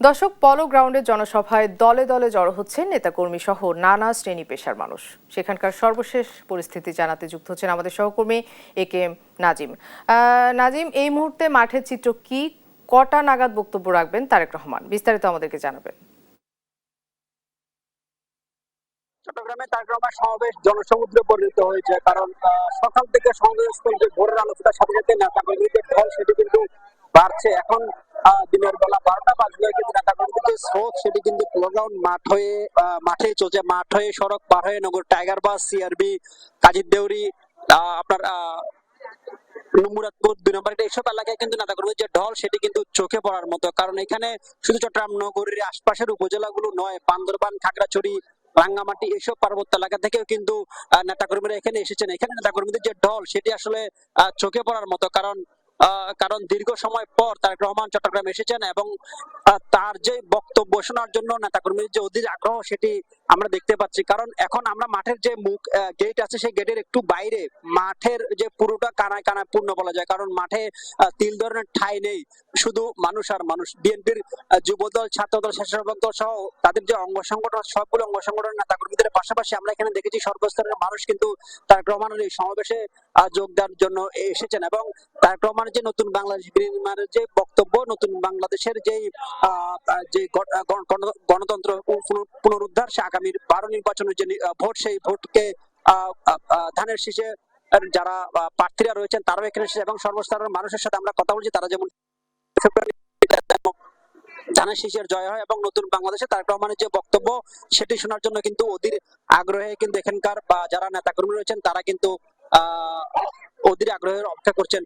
দর্শক, পলো গ্রাউন্ডের জনসভায় দলে দলে জড়ো হচ্ছেন নেতাকর্মী সহ নানা শ্রেণী পেশার মানুষ। সেখানকার সর্বশেষ পরিস্থিতি জানাতে যুক্ত হচ্ছেন আমাদের সহকর্মী AK নাজিম। নাজিম, এই মুহূর্তে মাঠের চিত্র কি? কটা নাগাদ বক্তব্য রাখবেন তারেক রহমান? বিস্তারিত আমাদেরকে জানাবেন। চট্টগ্রামে তারেক রহমান সমাবেশ জনসমুদ্রে পরিণত হয়েছে, কারণ সকাল থেকে সমাবেশস্থল যে ভোরের আলোচনার সাথে সাথে নেতাকর্মীদের ঢল সেটি কিন্তু বাড়ছে। এখন দিনের বেলা 12টা বাজলে কিন্তু নেতাকর্মীদের যে স্রোত সেটি কিন্তু প্লেগ্রাউন্ড মাঠেই চলছে। মাঠ হয়ে সড়ক পার হয়ে নগর টাইগার বাস, CRB, কাজীর দেউরি, আপনার মুরাদপুর 2 নম্বর এইসব এলাকায় কিন্তু নেতাকর্মীদের যে ঢল সেটি কিন্তু চোখে পড়ার মতো। কারণ এখানে শুধু চট্টগ্রাম নগরীর আশপাশের উপজেলাগুলো নয়, বান্দরবান, খাগড়াছড়ি, রাঙ্গামাটি এইসব পার্বত্য এলাকা থেকেও কিন্তু নেতাকর্মীরা এখানে এসেছেন। এখানে নেতাকর্মীদের যে ঢল সেটি আসলে চোখে পড়ার মতো। কারণ দীর্ঘ সময় পর তারেক রহমান চট্টগ্রাম এসেছেন এবং তার যে বক্তব্য শোনার জন্য নেতাকর্মীদের যে অধীর আগ্রহ সেটি আমরা দেখতে পাচ্ছি। কারণ এখন আমরা মাঠের যে মুখ গেট আছে সেই গেটের একটু বাইরে মাঠের যে পুরোটা কানায় কানায় পূর্ণ বলা যায়। কারণ মাঠে তিল ধরনের ঠাঁই নেই, শুধু মানুষ আর মানুষ। বিএনপির যুবদল, ছাত্রদল, স্বেচ্ছাসেবক দল সহ তাদের যে অঙ্গ সংগঠন, সবগুলো অঙ্গ সংগঠনের নেতাকর্মীদের পাশাপাশি আমরা এখানে দেখেছি সর্বস্তরের মানুষ কিন্তু তারেক রহমানের এই সমাবেশে যোগ দেওয়ার জন্য এসেছেন। এবং তারেক রহমানের যে নতুন বাংলাদেশ বিনির্মাণের যে বক্তব্য, নতুন বাংলাদেশের যে গণতন্ত্র পুনরুদ্ধার, সে আগামীর 12 নির্বাচনের যে ভোট, সেই ভোটকে ধানের শীষে যারা প্রার্থীরা রয়েছেন তারাও এখানে এসেছে। এবং সর্বস্তরের মানুষের সাথে আমরা কথা বলছি, তারা যেমন ধানের শীষের জয় হয় এবং নতুন বাংলাদেশে তারেক রহমানের যে বক্তব্য সেটি শোনার জন্য কিন্তু অধীর আগ্রহে কিন্তু এখানকার যারা নেতাকর্মী রয়েছেন তারা কিন্তু অধীর আগ্রহের অপেক্ষা করছেন।